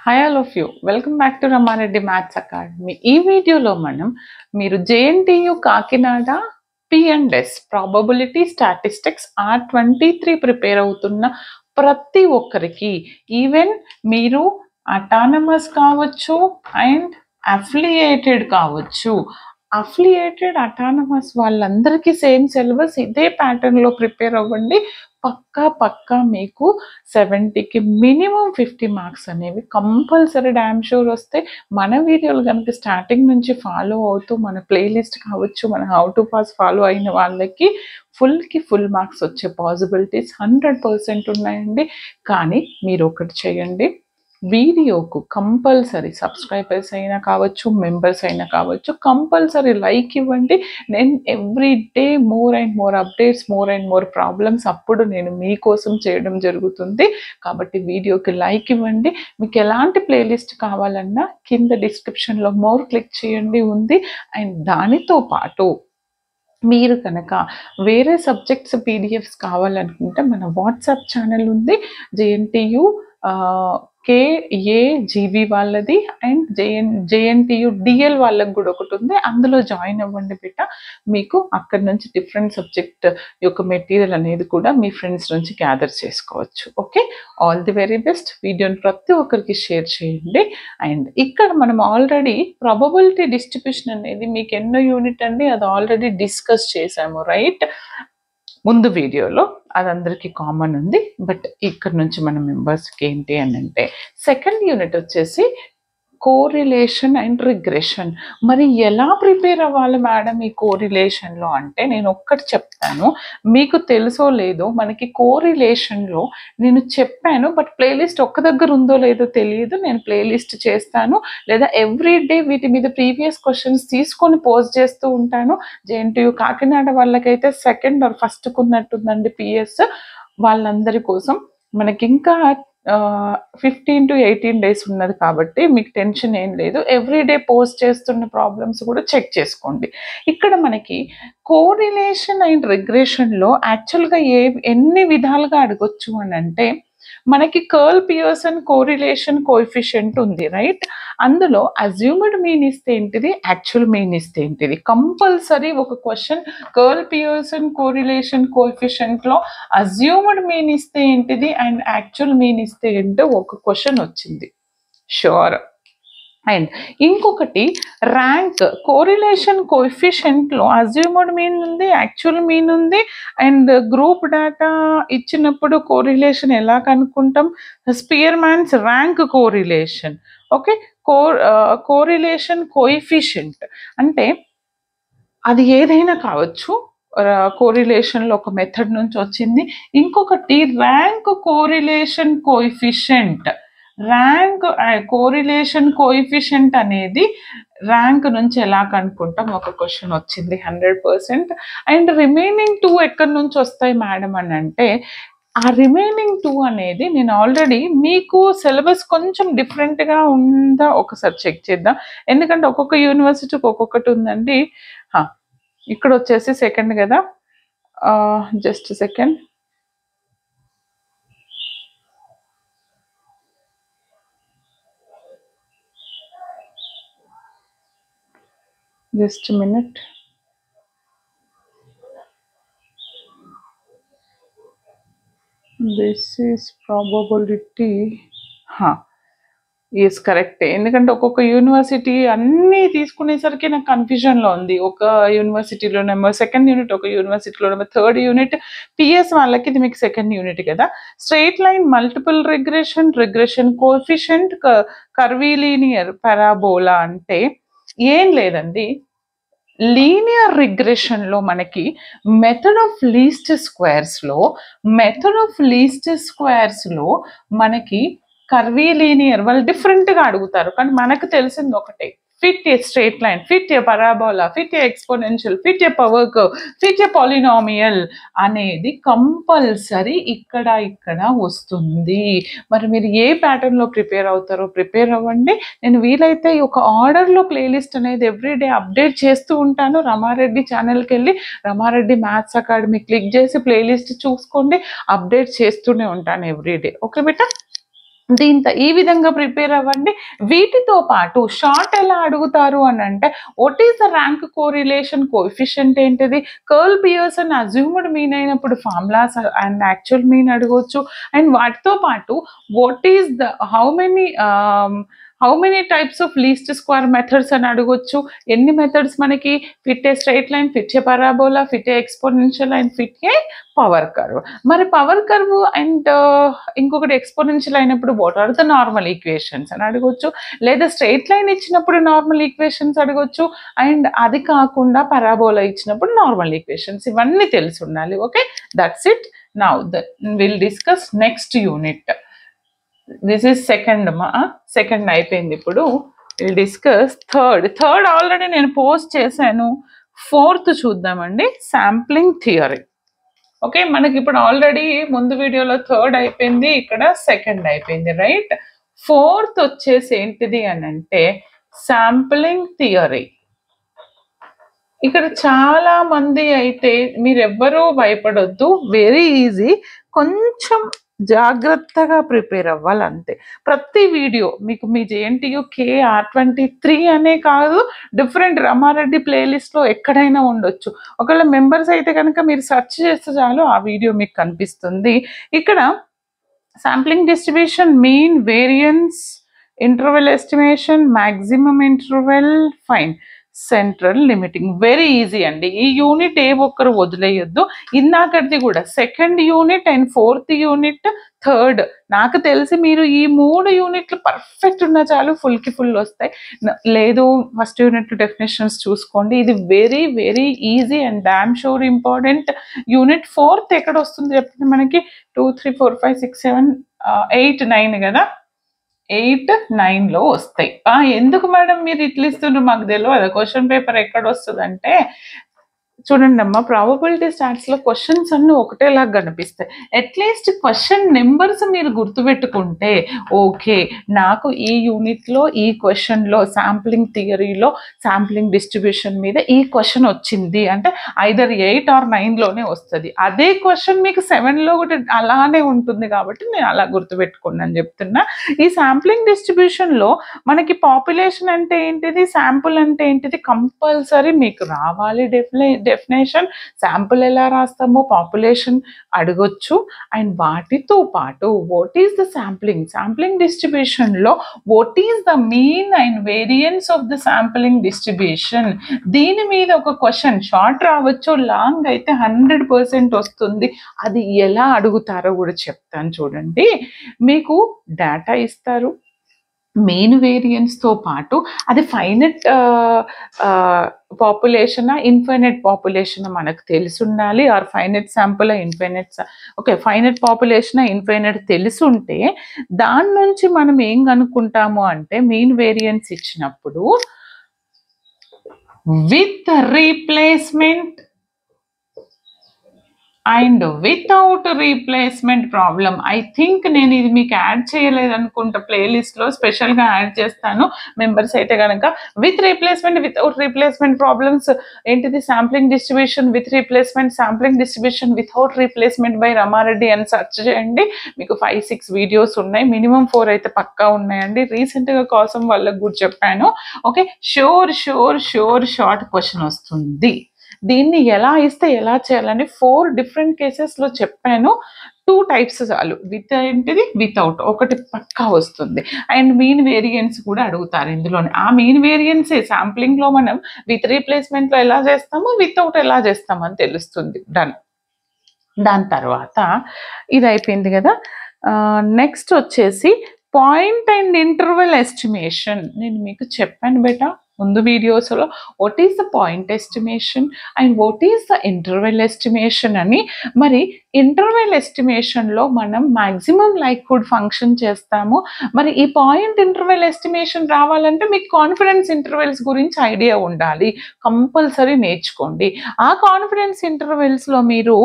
Hi all of you welcome back to Rama Reddy maths academy. ఈ వీడియోలో మనం మీరు JNTU Kakinada P&S probability statistics R23 prepare అవుతున్న ప్రతి ఒక్కరికి, ఈవెన్ మీరు అటానమస్ కావచ్చు అండ్ అఫిలియేటెడ్ కావచ్చు, అఫిలియేటెడ్ అటానమస్ వాళ్ళందరికీ సేమ్ సిలబస్, ఇదే ప్యాటర్న్లో ప్రిపేర్ అవ్వండి. పక్కా మీకు 70కి మినిమం 50 మార్క్స్ అనేవి కంపల్సరీ డ్యామ్ షూర్ వస్తే, మన వీడియోలు కనుక స్టార్టింగ్ నుంచి ఫాలో అవుతూ మన ప్లేలిస్ట్ కావచ్చు, మన హౌ టు పాస్ ఫాలో అయిన వాళ్ళకి ఫుల్ మార్క్స్ వచ్చే పాసిబిలిటీస్ 100% ఉన్నాయండి. కానీ మీరు ఒకటి చేయండి, వీడియోకు కంపల్సరీ సబ్స్క్రైబర్స్ అయినా కావచ్చు, మెంబర్స్ అయినా కావచ్చు, కంపల్సరీ లైక్ ఇవ్వండి. నేను every day more and more updates, more and more problems అప్పుడు నేను మీకోసం చేయడం జరుగుతుంది. కాబట్టి వీడియోకి లైక్ ఇవ్వండి. మీకు ఎలాంటి ప్లేలిస్ట్ కావాలన్నా కింద డిస్క్రిప్షన్లో మోర్ క్లిక్ చేయండి ఉంది. అండ్ దానితో పాటు మీరు కనుక వేరే సబ్జెక్ట్స్ పీడిఎఫ్స్ కావాలనుకుంటే మన వాట్సాప్ ఛానల్ ఉంది, జేఎన్టీయు KAGV వాళ్ళది అండ్ జేఎన్టీయు డిఎల్ వాళ్ళకి కూడా ఒకటి ఉంది. అందులో జాయిన్ అవ్వండి బిడ్డ. మీకు అక్కడి నుంచి డిఫరెంట్ సబ్జెక్ట్ యొక్క మెటీరియల్ అనేది కూడా మీ ఫ్రెండ్స్ నుంచి గ్యాదర్ చేసుకోవచ్చు. Okay, all the very best. వీడియోని ప్రతి ఒక్కరికి షేర్ చేయండి. అండ్ ఇక్కడ మనం ఆల్రెడీ ప్రాబబిలిటీ డిస్ట్రిబ్యూషన్ అనేది మీకు ఎన్నో యూనిట్ అండి, అది ఆల్రెడీ డిస్కస్ చేసాము రైట్, ముందు వీడియోలో. అది అందరికీ కామన్ ఉంది. బట్ ఇక్కడ నుంచి మన మెంబర్స్కి ఏంటి అని అంటే, సెకండ్ యూనిట్ వచ్చేసి కోరిలేషన్ అండ్ రిగ్రెషన్. మరి ఎలా ప్రిపేర్ అవ్వాలి మేడం ఈ కోరిలేషన్లో అంటే, నేను ఒక్కటి చెప్తాను, మీకు తెలుసో లేదో, మనకి కోరిలేషన్లో నేను చెప్పాను, బట్ ప్లేలిస్ట్ ఒక్క దగ్గర ఉందో లేదో తెలియదు. నేను ప్లేలిస్ట్ చేస్తాను, లేదా ఎవ్రీ డే వీటి మీద ప్రీవియస్ క్వశ్చన్స్ తీసుకొని పోస్ట్ చేస్తూ ఉంటాను. జేఎన్టీయు కాకినాడ వాళ్ళకైతే సెకండ్ ఆర్ ఫస్ట్కు ఉన్నట్టుందండి PS. వాళ్ళందరి కోసం మనకి ఇంకా 15 to 18 days ఉన్నది కాబట్టి మీకు టెన్షన్ ఏం లేదు. ఎవ్రీడే పోస్ట్ చేస్తున్న ప్రాబ్లమ్స్ కూడా చెక్ చేసుకోండి. ఇక్కడ మనకి కోరిలేషన్ అండ్ రిగ్రెషన్లో యాక్చువల్గా ఎన్ని విధాలుగా అడగొచ్చు అని అంటే, మనకి కర్ల్ పియర్సన్ కోరిలేషన్ కోఎఫిషియంట్ ఉంది రైట్. అందులో అజ్యూమ్డ్ మీన్ ఇస్తే ఏంటిది, యాక్చువల్ మీన్ ఇస్తే ఏంటిది, కంపల్సరీ ఒక క్వశ్చన్ కర్ల్ పియర్సన్ కోరిలేషన్ కోఎఫిషియంట్లో అజ్యూమ్డ్ మీన్ ఇస్తే ఏంటిది అండ్ యాక్చువల్ మీన్ ఇస్తే ఏంటో ఒక క్వశ్చన్ వచ్చింది షూర్. అండ్ ఇంకొకటి ర్యాంక్ కోరిలేషన్ కోఎఫిషియంట్లో అజ్యూమ్డ్ మీన్ ఉంది, యాక్చువల్ మీన్ ఉంది. అండ్ గ్రూప్ డేటా ఇచ్చినప్పుడు కోరిలేషన్ ఎలా కనుక్కుంటాం, Spearman's rank correlation. Okay, correlation coefficient అంటే అది ఏదైనా కావచ్చు, కోరిలేషన్లో ఒక మెథడ్ నుంచి వచ్చింది. ఇంకొకటి rank correlation coefficient. Rank correlation coefficient అనేది ర్యాంక్ నుంచి ఎలా కనుక్కుంటాం, ఒక క్వశ్చన్ వచ్చింది 100%. అండ్ రిమైనింగ్ 2 ఎక్కడి నుంచి వస్తాయి మేడం అని అంటే, ఆ రిమైనింగ్ 2 అనేది నేను ఆల్రెడీ మీకు సిలబస్ కొంచెం డిఫరెంట్గా ఉందా ఒకసారి చెక్ చేద్దాం. ఎందుకంటే ఒక్కొక్క యూనివర్సిటీకి ఒక్కొక్కటి ఉందండి. ఇక్కడ వచ్చేసి సెకండ్ కదా, just second, just a minute. This is probability. Yes కరెక్టే. ఎందుకంటే ఒక్కొక్క యూనివర్సిటీ అన్నీ తీసుకునేసరికి నాకు కన్ఫ్యూజన్లో ఉంది. ఒక యూనివర్సిటీలోనేమో సెకండ్ యూనిట్, ఒక యూనివర్సిటీలోనేమో థర్డ్ యూనిట్. PS వాళ్ళకి ఇది మీకు సెకండ్ యూనిట్ కదా. Straight line multiple regression coefficient curvilinear parabola అంటే ఏం లేదండి, లీనియర్ రిగ్రెషన్లో మనకి మెథడ్ ఆఫ్ లీస్ట్ స్క్వేర్స్లో మనకి కర్వీలీనియర్ వాళ్ళు డిఫరెంట్గా అడుగుతారు. కానీ మనకు తెలిసింది ఒకటే, fit A straight line, fit a parabola, fit a exponential, fit a power curve, fit A polynomial అనేది కంపల్సరీ ఇక్కడ వస్తుంది. మరి మీరు ఏ ప్యాటర్న్లో ప్రిపేర్ అవుతారో ప్రిపేర్ అవ్వండి. నేను వీలైతే ఒక ఆర్డర్లో ప్లేలిస్ట్ అనేది ఎవ్రీడే అప్డేట్ చేస్తూ ఉంటాను. రమారెడ్డి ఛానల్కి వెళ్ళి రమారెడ్డి మ్యాథ్స్ అకాడమీ క్లిక్ చేసి ప్లేలిస్ట్ చూసుకోండి, అప్డేట్ చేస్తూనే ఉంటాను ఎవ్రీడే. ఓకే బేటా, దీంతో ఈ విధంగా ప్రిపేర్ అవ్వండి. వీటితో పాటు షార్ట్ ఎలా అడుగుతారు అని అంటే what is the rank correlation coefficient ఏంటిది, కర్ల్ పియర్సన్ అజ్యూమ్డ్ మీన్ అయినప్పుడు ఫార్ములాస్ అండ్ యాక్చువల్ మీన్ అడగవచ్చు. అండ్ వాటితో పాటు what is the how many types of least square methods అని అడగొచ్చు. ఎన్ని మెథడ్స్ మనకి, fit a straight line, fit a parabola, fit a exponential and fit a power curve. మరి power curve and ఇంకొకటి exponential అయినప్పుడు what are the normal equations అని అడగొచ్చు. లేదా స్ట్రైట్ లైన్ ఇచ్చినప్పుడు నార్మల్ ఈక్వేషన్స్ అడగొచ్చు. అండ్ అది కాకుండా పరాబోలా ఇచ్చినప్పుడు నార్మల్ ఈక్వేషన్స్. ఇవన్నీ తెలిసి ఉండాలి. Okay, that's it. Now will discuss next unit. This is second అయిపోయింది. ఇప్పుడు విల్ డిస్కస్ థర్డ్ ఆల్రెడీ నేను పోస్ట్ చేశాను. ఫోర్త్ చూద్దామండి, శాంప్లింగ్ థియరీ. ఓకే, మనకి ఇప్పుడు ఆల్రెడీ ముందు వీడియోలో థర్డ్ అయిపోయింది, ఇక్కడ సెకండ్ అయిపోయింది, రైట్. ఫోర్త్ వచ్చేసి ఏంటిది అని అంటే శాంప్లింగ్ థియరీ. ఇక్కడ చాలా మంది అయితే మీరెవ్వరూ భయపడొద్దు, వెరీ ఈజీ. కొంచెం జాగ్రత్తగా ప్రిపేర్ అవ్వాలి అంతే. ప్రతి వీడియో మీకు మీ JNTU KR23 అనే కాదు, డిఫరెంట్ రమారెడ్డి ప్లేలిస్ట్లో ఎక్కడైనా ఉండొచ్చు. ఒకవేళ మెంబర్స్ అయితే కనుక మీరు సెర్చ్ చేస్తే చాలు ఆ వీడియో మీకు కనిపిస్తుంది. ఇక్కడ sampling distribution, mean, variance, interval estimation, maximum interval, fine, central limiting. Very easy అండి. ఈ యూనిట్ ఏ ఒక్కరు వదిలేయొద్దు. ఇందాకటిది కూడా second unit and fourth unit, third. నాకు తెలిసి మీరు ఈ 3 యూనిట్లు పర్ఫెక్ట్ ఉన్నా చాలు, ఫుల్కి ఫుల్ వస్తాయి. లేదు ఫస్ట్ యూనిట్ డెఫినేషన్స్ చూసుకోండి. ఇది very very easy and damn sure important unit. Fourth ఎక్కడ వస్తుంది చెప్పండి మనకి? 2, 3, 4, 5, 6, 7, 8, 9 కదా. 8, 9లో వస్తాయి. ఎందుకు మేడం మీరు ఇట్లా ఇస్తున్నారు, మాకు తెలియదు క్వశ్చన్ పేపర్ ఎక్కడ వస్తుంది అంటే, చూడండి అమ్మా, ప్రాబబిలిటీ స్టాట్స్లో క్వశ్చన్స్ అన్నీ ఒకటేలాగా కనిపిస్తాయి. అట్లీస్ట్ క్వశ్చన్ నెంబర్స్ మీరు గుర్తుపెట్టుకుంటే ఓకే, నాకు ఈ యూనిట్లో ఈ క్వశ్చన్లో శాంప్లింగ్ థియరీలో శాంప్లింగ్ డిస్ట్రిబ్యూషన్ మీద ఈ క్వశ్చన్ వచ్చింది అంటే ఐదర్ 8 or 9లోనే వస్తుంది. అదే క్వశ్చన్ మీకు 7లో కూడా అలానే ఉంటుంది కాబట్టి నేను అలా గుర్తుపెట్టుకోండి అని చెప్తున్నా. ఈ శాంప్లింగ్ డిస్ట్రిబ్యూషన్లో మనకి పాపులేషన్ అంటే ఏంటిది, శాంపుల్ అంటే ఏంటిది కంపల్సరీ మీకు రావాలి. డెఫినేషన్, శాంపుల్ ఎలా రాస్తామో పాపులేషన్ అడగొచ్చు. అండ్ వాటితో పాటు వాట్ ఈస్ ద శాంప్లింగ్ డిస్ట్రిబ్యూషన్లో what is the mean and variance of the sampling distribution. దీని మీద ఒక క్వశ్చన్ షార్ట్ రావచ్చు, లాంగ్ అయితే 100% వస్తుంది. అది ఎలా అడుగుతారో కూడా చెప్తాను చూడండి. మీకు డేటా ఇస్తారు, మెయిన్ వేరియన్స్తో పాటు అది ఫైనట్ పాపులేషనా ఇన్ఫైనైట్ పాపులేషనా మనకు తెలిసి ఉండాలి. Or finite sample infinite, okay finite పాపులేషనా ఇన్ఫైనైట్ తెలిసి ఉంటే దాని నుంచి మనం ఏం కనుక్కుంటాము అంటే మెయిన్ వేరియన్స్ ఇచ్చినప్పుడు with replacement and without replacement problem. I think నేను ఇది మీకు యాడ్ చేయలేదు అనుకుంటా, ప్లేలిస్ట్లో స్పెషల్గా యాడ్ చేస్తాను. మెంబర్స్ అయితే కనుక with replacement without replacement problems ఏంటిది, sampling distribution with replacement, sampling distribution without replacement by Rama Reddy అని సెర్చ్ చేయండి. మీకు 5-6 వీడియోస్ ఉన్నాయి, మినిమం 4 అయితే పక్కా ఉన్నాయండి. రీసెంట్గా కోసం వాళ్ళకు కూడా చెప్పాను. ఓకే, షార్ట్ క్వశ్చన్ వస్తుంది. దీన్ని ఎలా ఇస్తే ఎలా చేయాలని 4 డిఫరెంట్ కేసెస్లో చెప్పాను. 2 టైప్స్ చాలు, విత్ ఏంటిది వితౌట్, ఒకటి పక్కా వస్తుంది. అండ్ మీన్ వేరియన్స్ కూడా అడుగుతారు ఇందులోనే. ఆ మీన్ వేరియన్సే శాంప్లింగ్లో మనం విత్ రీప్లేస్మెంట్లో ఎలా చేస్తామో వితౌట్ ఎలా చేస్తామని తెలుస్తుంది. డన్. దాని తర్వాత ఇది అయిపోయింది కదా. నెక్స్ట్ వచ్చేసి పాయింట్ అండ్ ఇంటర్వెల్ ఎస్టిమేషన్. నేను మీకు చెప్పాను బేటా ముందు వీడియోస్లో what is the point estimation and what is the interval estimation అని. మరి ఇంటర్వెల్ ఎస్టిమేషన్లో మనం మ్యాక్సిమం లైక్హుడ్ ఫంక్షన్ చేస్తాము. మరి ఈ పాయింట్ ఇంటర్వెల్ ఎస్టిమేషన్ రావాలంటే మీకు కాన్ఫిడెన్స్ ఇంటర్వెల్స్ గురించి ఐడియా ఉండాలి, కంపల్సరీ నేర్చుకోండి. ఆ కాన్ఫిడెన్స్ ఇంటర్వెల్స్లో మీరు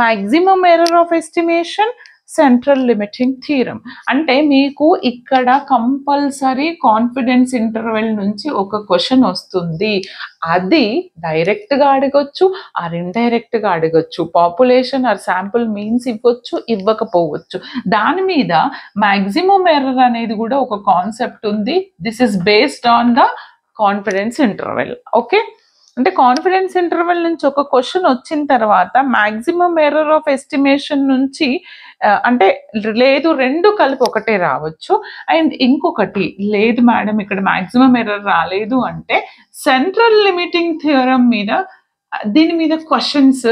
maximum error of estimation, central limiting theorem. అంటే మీకు ఇక్కడ కంపల్సరీ కాన్ఫిడెన్స్ ఇంటర్వెల్ నుంచి ఒక క్వశ్చన్ వస్తుంది. అది డైరెక్ట్గా అడగొచ్చు ఆర్ ఇండైరెక్ట్గా అడగొచ్చు. పాపులేషన్ ఆర్ శాంపుల్ మీన్స్ ఇవ్వచ్చు, ఇవ్వకపోవచ్చు. దాని మీద మ్యాక్సిమం ఎర్రర్ అనేది కూడా ఒక కాన్సెప్ట్ ఉంది. This is based on the confidence interval. Okay, అంటే కాన్ఫిడెన్స్ ఇంటర్వెల్ నుంచి ఒక క్వశ్చన్ వచ్చిన తర్వాత మ్యాక్సిమం ఎర్రర్ ఆఫ్ ఎస్టిమేషన్ నుంచి అంటే లేదు రెండు కలిపి ఒకటే రావచ్చు. అండ్ ఇంకొకటి లేదు మేడం ఇక్కడ మ్యాక్సిమం ఎర్రర్ రాలేదు అంటే సెంట్రల్ లిమిటింగ్ థియరం మీద దీని మీద క్వశ్చన్స్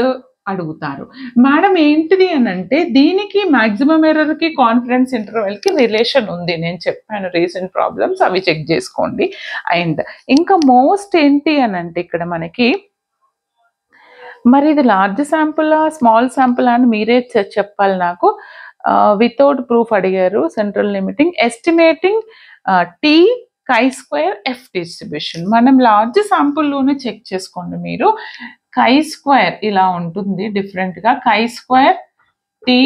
అడుగుతారు. మేడం ఏంటిది అని అంటే దీనికి మ్యాక్సిమం ఎర్రర్కి కాన్ఫిడెన్స్ ఇంటర్వెల్కి రిలేషన్ ఉంది. నేను చెప్పాను రీసెంట్ ప్రాబ్లమ్స్, అవి చెక్ చేసుకోండి. అండ్ ఇంకా మోస్ట్ ఏంటి అని అంటే ఇక్కడ మనకి మరి ఇది లార్జ్ శాంపులా స్మాల్ శాంపుల్ అని మీరే చెప్పాలి నాకు. వితౌట్ ప్రూఫ్ అడిగారు. Central limiting estimating t chi² F distribution. మనం లార్జ్ శాంపుల్లోనే చెక్ చేసుకోండి మీరు. chi² ఇలా ఉంటుంది డిఫరెంట్గా. chi² t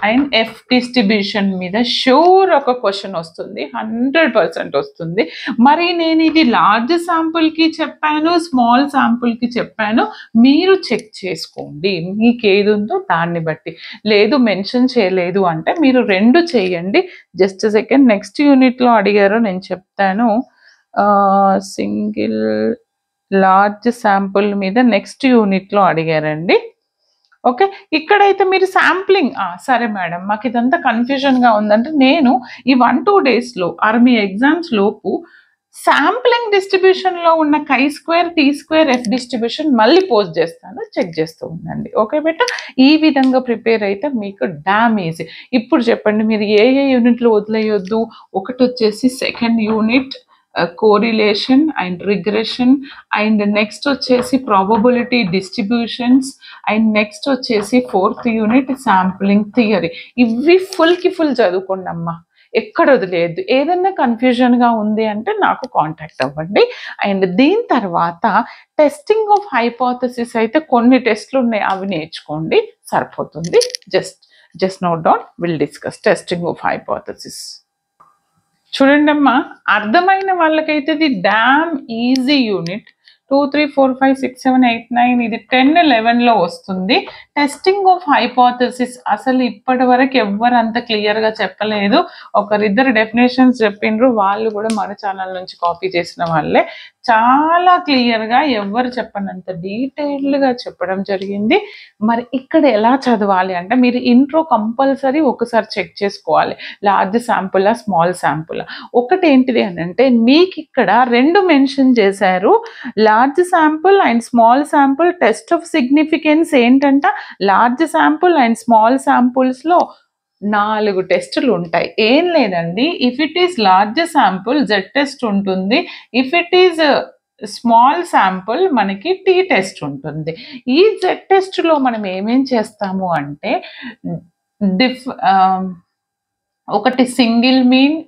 and F distribution మీద షూర్ ఒక క్వశ్చన్ వస్తుంది, 100% వస్తుంది. మరి నేను ఇది లార్జ్ శాంపుల్కి చెప్పాను, స్మాల్ శాంపుల్కి చెప్పాను, మీరు చెక్ చేసుకోండి మీకు ఏది ఉందో దాన్ని బట్టి. లేదు మెన్షన్ చేయలేదు అంటే మీరు రెండు చేయండి. జస్ట్ సెకండ్, నెక్స్ట్ యూనిట్లో అడిగారో నేను చెప్తాను. సింగిల్ లార్జ్ శాంపుల్ మీద నెక్స్ట్ యూనిట్లో అడిగారండి. ఓకే, ఇక్కడైతే మీరు శాంప్లింగ్ సరే మేడం మాకు ఇదంతా కన్ఫ్యూజన్గా ఉందంటే నేను ఈ 1-2 డేస్లో ఆర్ మీ ఎగ్జామ్స్ లోపు శాంప్లింగ్ డిస్ట్రిబ్యూషన్లో ఉన్న chi² టీ² ఎఫ్ డిస్ట్రిబ్యూషన్ మళ్ళీ పోస్ట్ చేస్తాను, చెక్ చేస్తూ ఉండండి. ఓకే బెట, ఈ విధంగా ప్రిపేర్ అయితే మీకు డామ్ ఈజీ. ఇప్పుడు చెప్పండి మీరు ఏ యూనిట్లు వదిలేయొద్దు. ఒకటి వచ్చేసి second unit correlation and regression, and next వచ్చేసి ప్రాబబిలిటీ డిస్ట్రిబ్యూషన్స్, అండ్ నెక్స్ట్ వచ్చేసి 4th యూనిట్ శాంప్లింగ్ థియరీ. ఇవి ఫుల్కి ఫుల్ చదువుకోండి అమ్మా, ఎక్కడ వదిలేదు. ఏదన్నా కన్ఫ్యూజన్గా ఉంది అంటే నాకు కాంటాక్ట్ అవ్వండి. అండ్ దీని తర్వాత టెస్టింగ్ ఆఫ్ హైపోథసిస్ అయితే కొన్ని టెస్ట్లు ఉన్నాయి, అవి నేర్చుకోండి సరిపోతుంది. Just note down, will discuss testing of hypothesis. చూడండి అమ్మా, అర్థమైన వాళ్ళకైతే ఇది డామ్ ఈజీ యూనిట్. 2, 3, 4, 5, 6, 7, 8, 9 ఇది 10, 11లో వస్తుంది. టెస్టింగ్ ఆఫ్ హైపోథసిస్ అసలు ఇప్పటి వరకు ఎవ్వరు అంత క్లియర్గా చెప్పలేదు. ఒకరిద్దరు డెఫినేషన్స్ చెప్పిండ్రు, వాళ్ళు కూడా మన ఛానల్ నుంచి కాపీ చేసిన వాళ్ళే. చాలా క్లియర్గా ఎవ్వరు చెప్పనంత డీటెయిల్డ్గా చెప్పడం జరిగింది. మరి ఇక్కడ ఎలా చదవాలి అంటే మీరు ఇంట్రో కంపల్సరీ ఒకసారి చెక్ చేసుకోవాలి, లార్జ్ శాంపులా స్మాల్ శాంపులా. ఒకటి ఏంటిది అని అంటే మీకు ఇక్కడ రెండు మెన్షన్ చేశారు, large sample and small sample. Test of significance ఏంటంట, లార్జ్ శాంపుల్ అండ్ స్మాల్ శాంపుల్స్లో 4 టెస్టులు ఉంటాయి. ఏం లేదండి, if it is large sample Z test ఉంటుంది, if it is small sample మనకి టీ టెస్ట్ ఉంటుంది. ఈ జెడ్ టెస్ట్లో మనం ఏమేం చేస్తాము అంటే ఒకటి సింగిల్ మీన్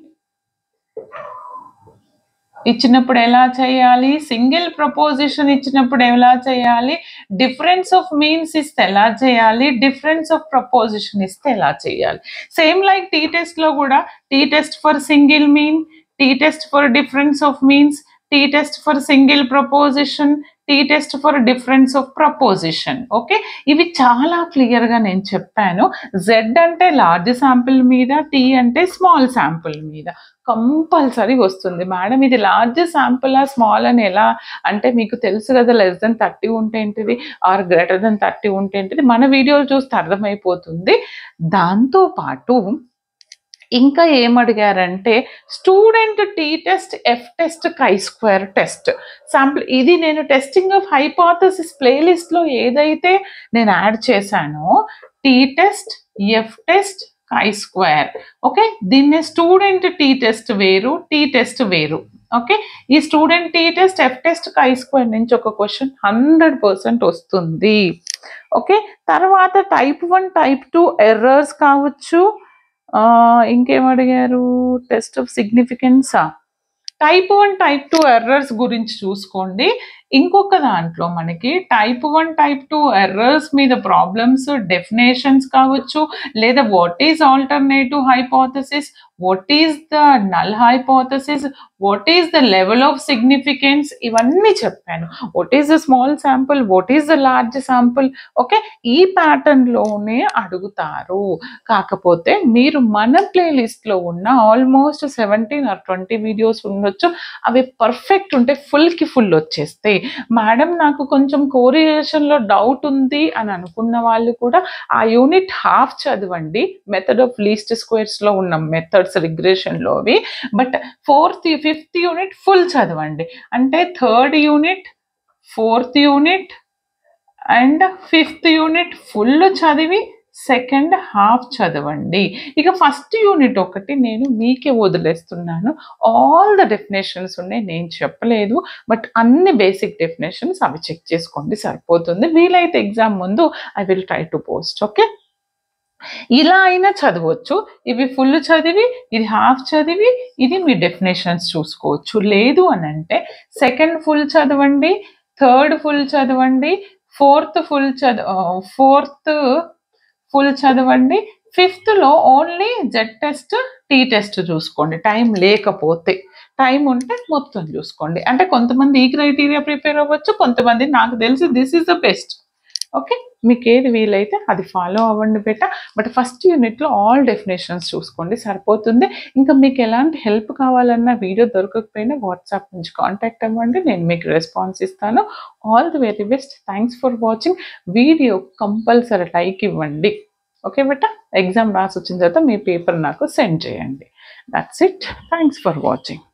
ఇచ్చినప్పుడు ఎలా చేయాలి, సింగిల్ ప్రపోజిషన్ ఇచ్చినప్పుడు ఎలా చేయాలి, డిఫరెన్స్ ఆఫ్ మీన్స్ ఇస్తే ఎలా చేయాలి, డిఫరెన్స్ ఆఫ్ ప్రపోజిషన్ ఇస్తే ఎలా చేయాలి. సేమ్ లైక్ టీ టెస్ట్లో కూడా t test for single mean, t test for difference of means, t test for single proposition, t test for difference of proposition. Okay, ఇవి చాలా క్లియర్గా నేను చెప్పాను. జెడ్ అంటే లార్జ్ శాంపుల్ మీద, టీ అంటే స్మాల్ శాంపుల్ మీద కంపల్సరీ వస్తుంది. మేడం ఇది లార్జ్ శాంపులా స్మాల్ అని ఎలా అంటే మీకు తెలుసు కదా, <30 ఉంటే ఏంటిది ఆర్ <30 ఉంటే ఏంటిది, మన వీడియోలు చూస్తే అర్థమైపోతుంది. దాంతోపాటు ఇంకా ఏమడిగారంటే student tea test F test chi² test sample. ఇది నేను టెస్టింగ్ ఆఫ్ హైపోథసిస్ ప్లేలిస్ట్లో ఏదైతే నేను యాడ్ చేశానో t test F test chi². Okay, దీన్ని స్టూడెంట్ టీ టెస్ట్ వేరు, టీ టెస్ట్ వేరు. ఓకే, ఈ student tea test F test chi² నుంచి ఒక క్వశ్చన్ 100% వస్తుంది. ఓకే, తర్వాత టైప్ 1 టైప్ 2 ఎర్రర్స్ కావచ్చు. ఇంకేమడిగారు, టెస్ట్ ఆఫ్ సిగ్నిఫికెన్సా, టైప్ 1 టైప్ 2 ఎర్రర్స్ గురించి చూసుకోండి. ఇంకొక దాంట్లో మనకి టైప్ 1 టైప్ 2 ఎర్రర్స్ మీద ప్రాబ్లమ్స్ డెఫినేషన్స్ కావచ్చు, లేదా what is alternative hypothesis, what is the null hypothesis, what is the level of significance, ఇవన్నీ చెప్పాను. What is the small sample, what is the large sample. Okay, ఈ pattern లోనే అడుగుతారు. కాకపోతే మీరు మన ప్లేలిస్ట్లో ఉన్న ఆల్మోస్ట్ 17 or 20 వీడియోస్ ఉండొచ్చు, అవి పర్ఫెక్ట్ ఉంటే ఫుల్కి ఫుల్ వచ్చేస్తాయి. మేడం నాకు కొంచెం కోరిలేషన్లో డౌట్ ఉంది అని అనుకున్న వాళ్ళు కూడా ఆ యూనిట్ హాఫ్ చదవండి, మెథడ్ ఆఫ్ లీస్ట్ స్క్వేర్స్లో ఉన్న మెథడ్స్ రిగ్రెషన్లో అవి. But 4th 5th unit full చదవండి. అంటే 3rd unit, 4th unit and 5th unit full చదివి సెకండ్ హాఫ్ చదవండి. ఇక ఫస్ట్ యూనిట్ ఒకటి నేను మీకే వదిలేస్తున్నాను. ఆల్ ద డెఫినేషన్స్ ఉన్నాయి, నేను చెప్పలేదు. బట్ అన్ని బేసిక్ డెఫినేషన్స్ అవి చెక్ చేసుకోండి, సరిపోతుంది. వీలైతే ఎగ్జామ్ ముందు I will try to post. Okay, ఇలా అయినా చదవచ్చు. ఇవి ఫుల్ చదివి, ఇది హాఫ్ చదివి, ఇది మీ డెఫినేషన్స్ చూసుకోవచ్చు. లేదు అని అంటే సెకండ్ ఫుల్ చదవండి, థర్డ్ ఫుల్ చదవండి, ఫోర్త్ ఫుల్ చదవండి, 5thలో only Z test, T test చూసుకోండి. టైం లేకపోతే, టైం ఉంటే మొత్తం చూసుకోండి. అంటే కొంతమంది ఈ క్రైటీరియా ప్రిపేర్ అవ్వచ్చు, కొంతమంది నాకు తెలిసి this is the best. Okay, మీకు ఏది వీలైతే అది ఫాలో అవ్వండి బేట. బట్ ఫస్ట్ యూనిట్లో ఆల్ డెఫినేషన్స్ చూసుకోండి, సరిపోతుంది. ఇంకా మీకు ఎలాంటి హెల్ప్ కావాలన్నా, వీడియో దొరకకపోయినా వాట్సాప్ నుంచి కాంటాక్ట్ అవ్వండి, నేను మీకు రెస్పాన్స్ ఇస్తాను. All the very best. Thanks for watching. Video compulsory like ఇవ్వండి. ఓకే బేట, ఎగ్జామ్ రాసి వచ్చిన తర్వాత మీ పేపర్ నాకు సెండ్ చేయండి. That's it. Thanks for watching.